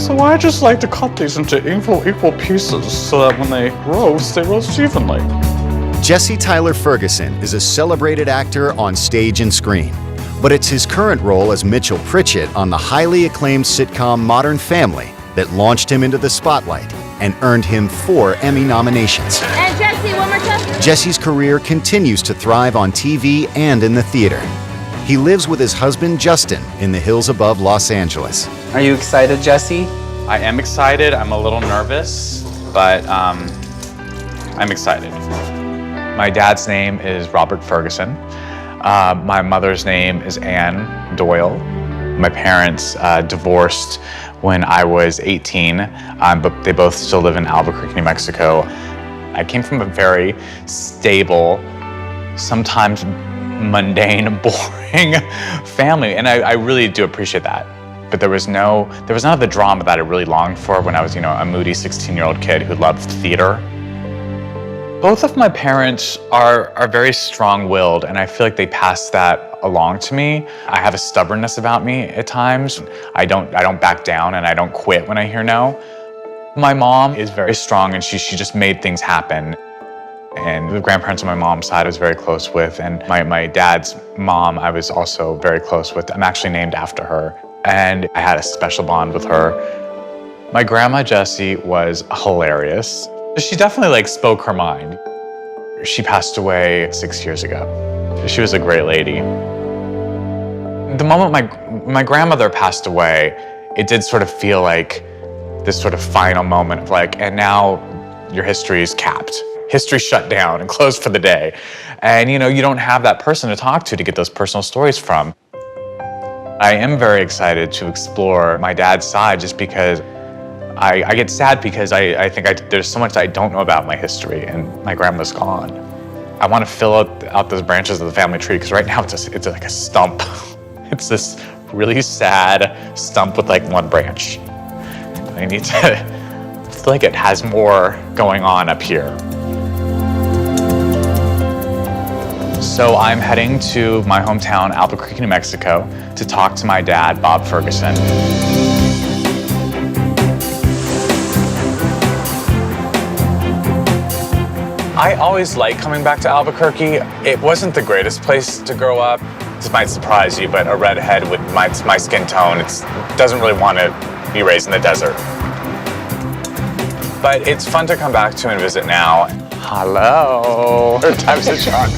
So I just like to cut these into equal pieces so that when they roast evenly. Jesse Tyler Ferguson is a celebrated actor on stage and screen, but it's his current role as Mitchell Pritchett on the highly acclaimed sitcom Modern Family that launched him into the spotlight and earned him 4 Emmy nominations. And Jesse, one more time. Jesse's career continues to thrive on TV and in the theater. He lives with his husband Justin in the hills above Los Angeles. Are you excited, Jesse? I am excited. I'm a little nervous, but I'm excited. My dad's name is Robert Ferguson. My mother's name is Ann Doyle. My parents divorced when I was 18, but they both still live in Albuquerque, New Mexico. I came from a very stable, sometimes mundane, boring family, and I really do appreciate that. But there was none of the drama that I really longed for when I was, a moody 16-year-old kid who loved theater. Both of my parents are very strong-willed, and I feel like they pass that along to me. I have a stubbornness about me at times. I don't back down, and I don't quit when I hear no. My mom is very strong, and she just made things happen. And the grandparents on my mom's side I was very close with, and my dad's mom I was also very close with. I'm actually named after her, and I had a special bond with her. My grandma Jessie was hilarious. She definitely spoke her mind. She passed away 6 years ago. She was a great lady. The moment my grandmother passed away, it did sort of feel like this sort of final moment of and now your history is capped. History shut down and closed for the day. And you don't have that person to talk to get those personal stories from. I am very excited to explore my dad's side just because I get sad because I think there's so much I don't know about my history, and my grandma's gone. I want to fill out those branches of the family tree because right now it's like a stump. It's this really sad stump with one branch. I need to feel like it has more going on up here. So I'm heading to my hometown, Albuquerque, New Mexico, to talk to my dad, Bob Ferguson. I always like coming back to Albuquerque. It wasn't the greatest place to grow up. This might surprise you, but a redhead with my skin tone, doesn't really want to be raised in the desert. But it's fun to come back to and visit now. Hello. Third time's a charm.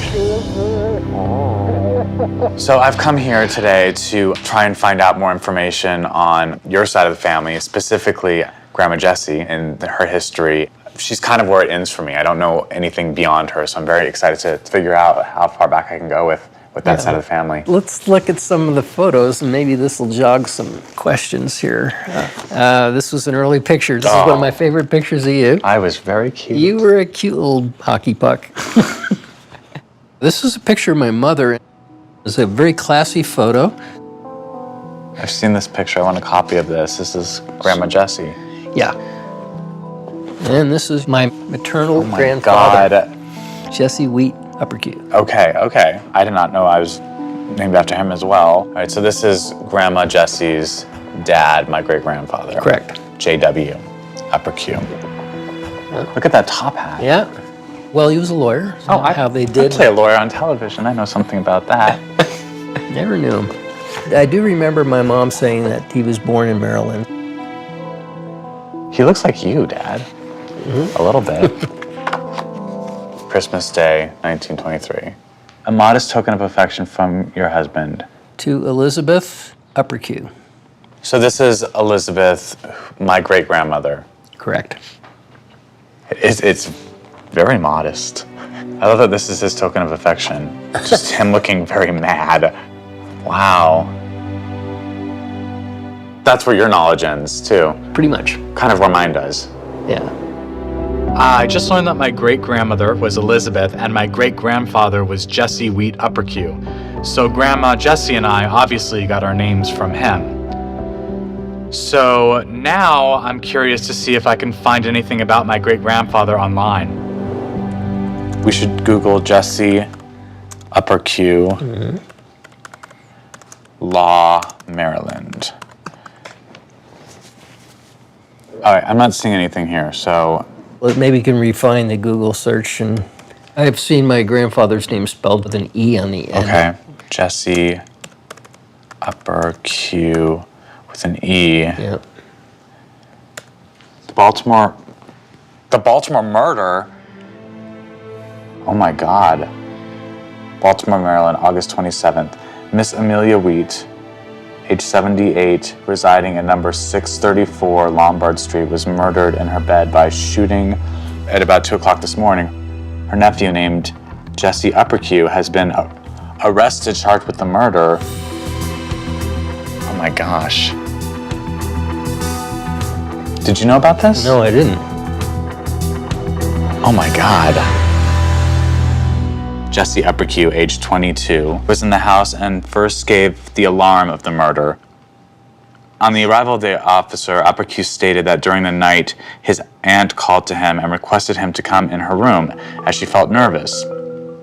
So I've come here today to try and find out more information on your side of the family, specifically Grandma Jessie and her history. She's kind of where it ends for me. I don't know anything beyond her, so I'm very excited to figure out how far back I can go with that side of the family. Let's look at some of the photos, and maybe this will jog some questions here. This was an early picture. This is one of my favorite pictures of you. I was very cute. You were a cute little hockey puck. This is a picture of my mother. It's a very classy photo. I've seen this picture. I want a copy of this. This is Grandma Jessie. Yeah. And this is my maternal my grandfather, God. Jesse Wheat Uppercue. Okay. I did not know I was named after him as well. All right, so this is Grandma Jessie's dad, my great-grandfather. Correct. J.W. Uppercue. Look at that top hat. Yeah. Well, he was a lawyer. So how they did. I play a lawyer on television. I know something about that. Never knew him. I do remember my mom saying that he was born in Maryland. He looks like you, Dad. A little bit. Christmas Day, 1923. A modest token of affection from your husband. To Elizabeth Uppercue. So this is Elizabeth, my great-grandmother. Correct. It's very modest. I love that this is his token of affection. Just him looking very mad. Wow. That's where your knowledge ends, too. Pretty much. Kind of where mine does. Yeah. I just learned that my great-grandmother was Elizabeth and my great-grandfather was Jesse Wheat Uppercue. So Grandma Jessie and I obviously got our names from him. So now I'm curious to see if I can find anything about my great-grandfather online. We should Google Jesse Uppercue, Law, Maryland. All right, I'm not seeing anything here, so Well, maybe you can refine the Google search. And I've seen my grandfather's name spelled with an E on the end. okay. Jesse Uppercue with an E. Yeah. The Baltimore murder. Oh my God. Baltimore, Maryland, August 27th. Miss Amelia Wheat, age 78, residing at number 634 Lombard Street, was murdered in her bed by shooting at about 2 o'clock this morning. Her nephew, named Jesse Uppercue, has been arrested, charged with the murder. Oh my gosh. Did you know about this? No, I didn't. Oh my God. Jesse Uppercue, age 22, was in the house and first gave the alarm of the murder. On the arrival of the officer, Uppercue stated that during the night, his aunt called to him and requested him to come in her room as she felt nervous.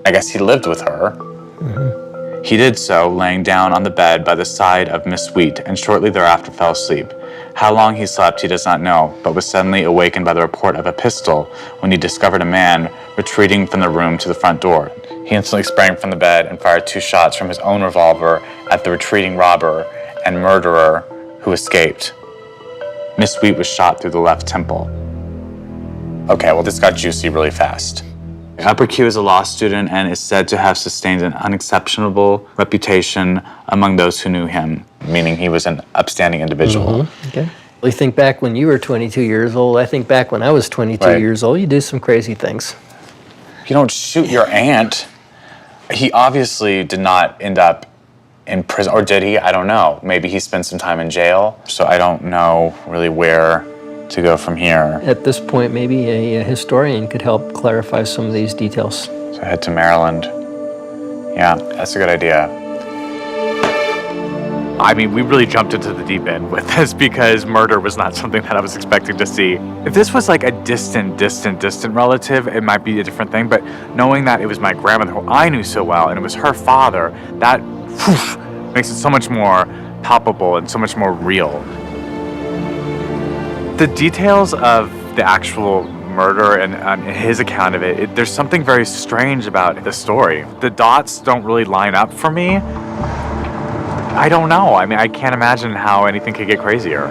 I guess he lived with her. Mm-hmm. He did so, laying down on the bed by the side of Miss Wheat, and shortly thereafter fell asleep. How long he slept, he does not know, but was suddenly awakened by the report of a pistol when he discovered a man retreating from the room to the front door. He instantly sprang from the bed and fired 2 shots from his own revolver at the retreating robber and murderer, who escaped. Miss Wheat was shot through the left temple. Okay, well, this got juicy really fast. Uppercue is a law student and is said to have sustained an unexceptionable reputation among those who knew him, meaning he was an upstanding individual. Mm-hmm. Okay. You think back when you were 22 years old. I think back when I was 22 Right. years old. You do some crazy things. You don't shoot your aunt. He obviously did not end up in prison, or did he? I don't know. Maybe he spent some time in jail, so I don't know really where to go from here. At this point, maybe a historian could help clarify some of these details. So head to Maryland. Yeah, that's a good idea. I mean, we really jumped into the deep end with this because murder was not something that I was expecting to see. If this was like a distant relative, it might be a different thing, but knowing that it was my grandmother who I knew so well and it was her father, that makes it so much more palpable and so much more real. The details of the actual murder and his account of it, there's something very strange about the story. The dots don't really line up for me. I don't know. I mean, I can't imagine how anything could get crazier.